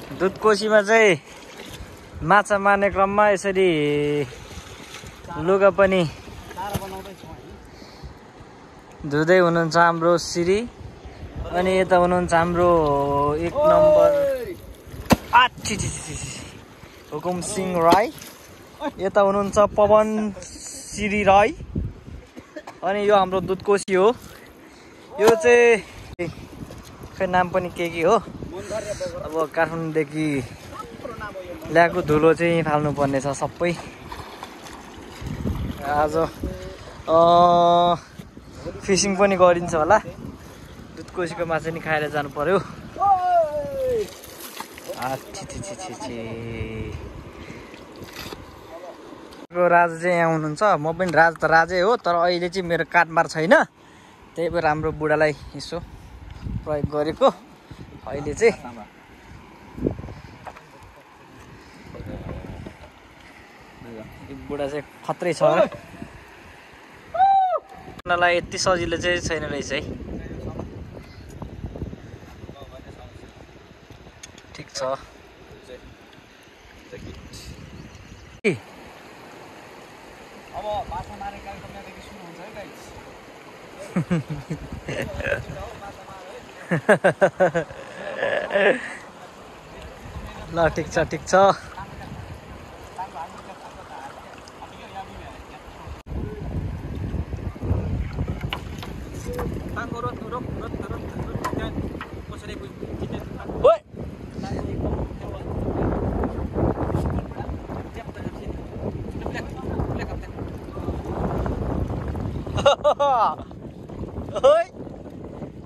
दुधकोशीमा चाहिँ माछा मार्ने क्रममा यसरी लुगा पनि धुँदै हुनुहुन्छ हाम्रो श्री। अनि यता हुनुहुन्छ हाम्रो 1 नम्बर हुकुम सिंह राई। यता हुनुहुन्छ पवन श्री राई। अनि यो हाम्रो दुधकोशी हो। यो चाहिँ खै नाम पनि के हो। अब काठमाडौँदेखि ल्याएको धुलो चाहिँ फाल्नुपर्ने छ सबै। आज फिसिङ पनि गरिन्छ होला। दुधकोशीको माछा नि खाएर जानु पर्यो। राजा चाहिँ यहाँ हुनुहुन्छ। म पनि राजा त राजै हो, तर अहिले चाहिँ मेरो काटमार छैन, त्यही भएर हाम्रो बुढालाई यसो प्रयोग गरेको। अहिले चाहिँ बुढा चाहिँ खत्रै छ। उनीहरूलाई यति सजिलो चाहिँ छैन रहेछ है। ठिक छ। अब माछा मार्ने कार्यक्रम यहाँदेखि सुरु हुन्छ है गाइस। ल ठिक छ ठिक छ।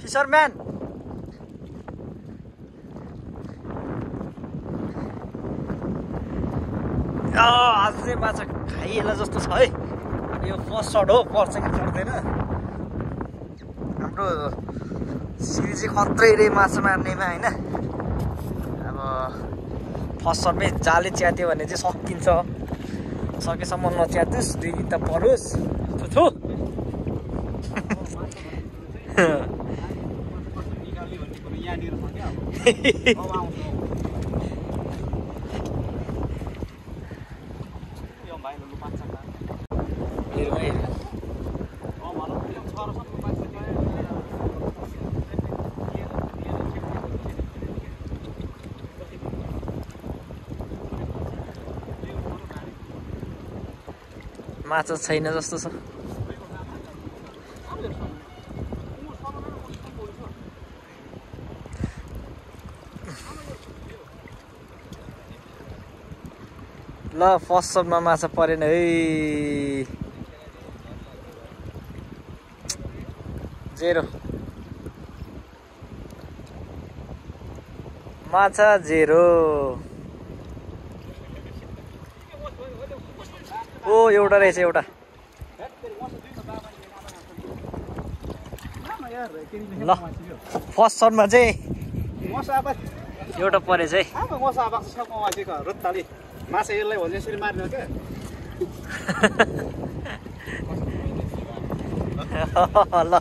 फिसरम्यान आज चाहिँ माछा खाइएला जस्तो छ है। यो फर्स्ट सर्ट हो, पर्छ कि पर्दैन। हाम्रो सिरी चाहिँ खत्रै रे माछा मार्नेमा होइन। अब फर्स्ट सर्टमै जाले च्यात्यो भने चाहिँ सकिन्छ। सकेसम्म नच्यातोस्, 2 दिन त परोस्। छु माछा छैन जस्तो छ। ल फर्स्ट सर्टमा माछा परेन है। 0 माछा 0। ओ एउटा रहेछ एउटा। ल फर्स्ट सर्टमा चाहिँ एउटा परेछ है। माछा यसलाई भने यसरी मार्ने हो क्या। ल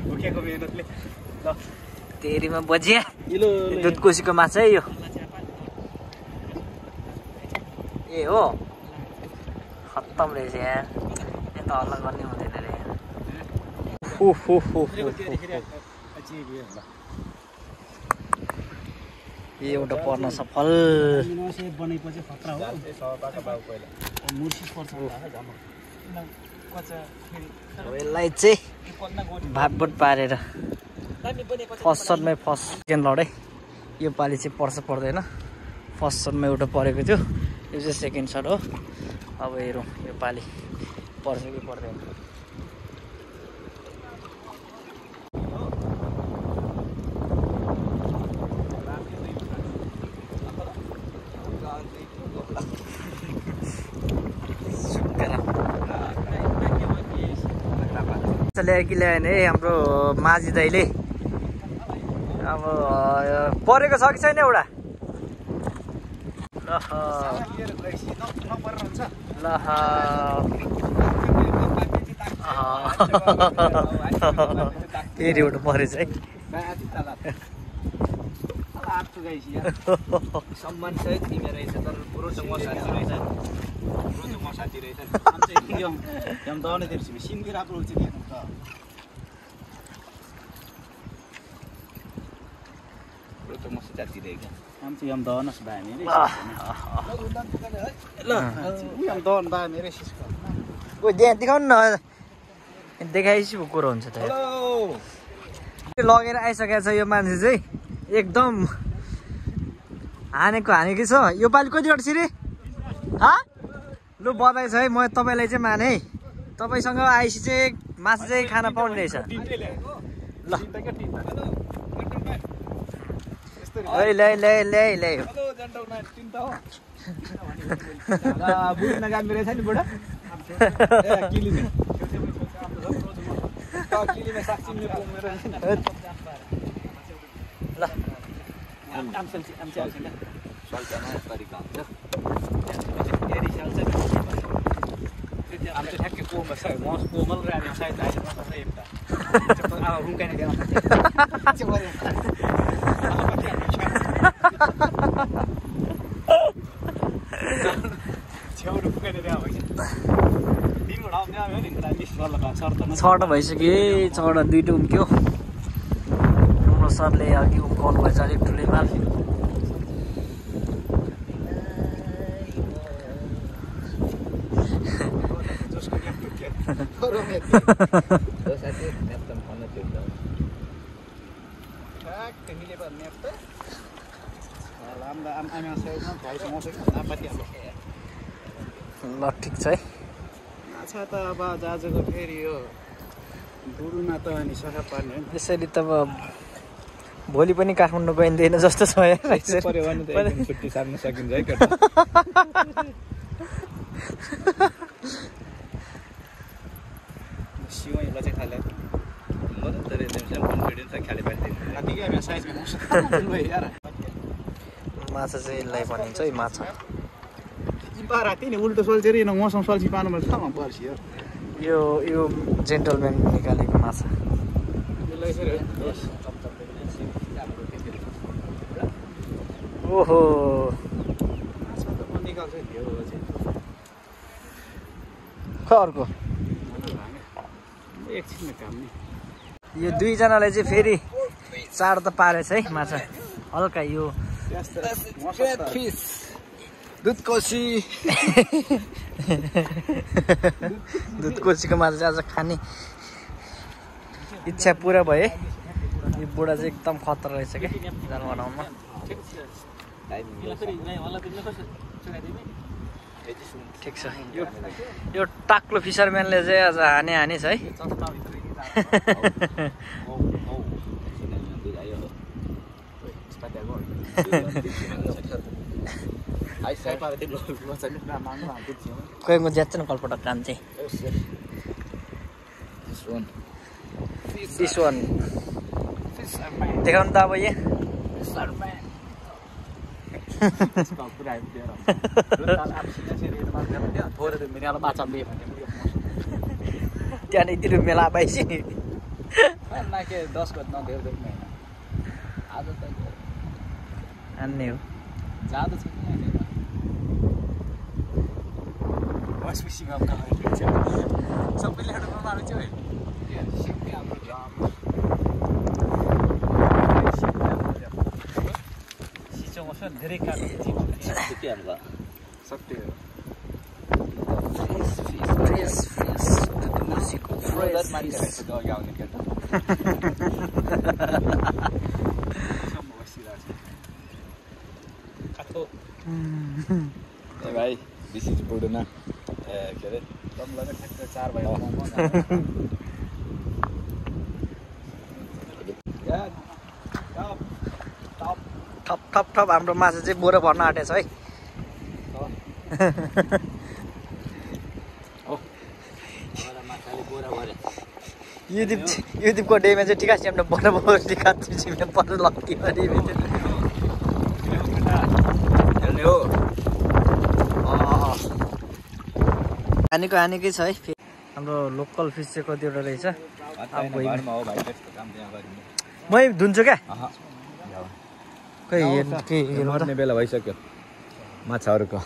भुकेको मेहनतले। ल तेरीमा बजिया दुधकोशीको माछा है यो। ए हो खत्तम रहेछ यार। यता हल्ला गर्ने हुँदैन रे। एउटा पर्न सफल। यसलाई चाहिँ भाटबट पारेर फर्स्ट सर्टमै फर्स्ट सेकेन्ड लडाइ। यो पालि चाहिँ पर्छ पर्दैन। फर्स्ट सर्टमा एउटा परेको थियो, यो चाहिँ सेकेन्ड सर्ट हो। अब हेरौँ यो पालि पर्छ कि पर्दैन। ल्यायो कि ल्याएन है हाम्रो माझी दाइले। अब परेको छ कि छैन एउटा। फेरि एउटा परेछ है। गाइस यार सम्मान सहित तिमी रहेछ तर पुरो चाहिँ म साथी रहेछ पुरो चाहिँ म साथी रहेछ हम चाहिँ हम दाउने दिर्छु सिमकी राम्रो हुन्छ नि त पुरो चाहिँ म साथी रहेछ हम चाहिँ हम दानस बा नि ल हम दान बा मेरो सिस्को ओ देखाउन न देखाइसी कुरो हुन्छ त लगेर आइसकेको छ यो मान्छे चाहिँ एकदम हानेकै छ यो पालि कतिवटा छिरे लु बधाई छ है म तपाईँलाई चाहिँ माने है तपाईँसँग आइसी चाहिँ मासु चाहिँ खान पाउने रहेछ ल ल्याइ छवटा भइसक्यो छवटा दुईटा उम्क्यो हाम्रो सरले अघि उम्काउनु भएछ अलिक ठुलै माल ल ठिक छ है अच्छा त अब आजको फेरि यो बुढुमा त अनि सखा पार्ने हो नि त्यसरी त अब भोलि पनि काठमाडौँ गइँदैन जस्तो छ पर्यो भने त एकदम छुट्टी सार्न सकिन्छ है केटा सिउँ बचे खाले म त धेरै दिनसम्म कन्फिडेन्स खेले पाइदिन कतिकै अब साइजमा मुसु यार माछा चाहिँ यसलाई भनिन्छ है माछा राति नि उल्टो सोल्चेर न मौसम सल्ची पार्नु पर्छ ठाउँमा पर्छ यो जेन्टलम्यान निकालेको माछा ओहो अर्को एकछिनमा काम नि यो दुईजनाले चाहिँ फेरि चार त पारेछ है माछा हल्का यो दुधकोसीको माछा चाहिँ आज खाने इच्छा पुरा भयो यो बुढा चाहिँ एकदम खतरा रहेछ क्या जान बनाउनमा ठिक छ यो टाक्लो फिसरम्यानले चाहिँ आज हाने छ है कोही म ज्याच्छ न कलपटक काम चाहिँ दिस वान देखाउनु त अब यहाँ त्यहाँ यति रुपियाँ मेला पाइछि 10 गते नदेऊ आज त अन्ने हो जाँदा छ वास फिसिङ अब कहाँ सबैले हेर्नु मार्छ है सिक्ने हाम्रो जब सिचो मसन धेरै काट्नु के हाम्रो सत्य हो फ्रेस मान्छेहरुको दग आउने केटा ए भाइ दिस इज बुडुना के अरे तमलाई ठ्याक्क 4 भयो ठप ठप ठप हाम्रो माछा चाहिँ बोरा भर्न आँटेछ है युट्युबको डेमा चाहिँ ठिक छ बोरा बोरा दिखाउँछु मैं पर लगती अरे हो हानेकै छ है हाम्रो लोकल फिस चाहिँ कतिवटा रहेछ मै धुन्छु क्या खै के हेर्नु त मर्ने बेला भइसक्यो माछाहरूको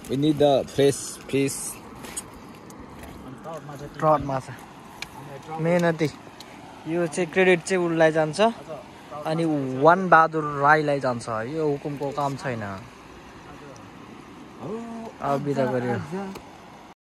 We need the fresh fish. ट्रट माछा मेहनती यो चाहिँ क्रेडिट चाहिँ उसलाई जान्छ अनि वान बहादुर राईलाई जान्छ यो हुकुमको काम छैन अब बिदा गर्यो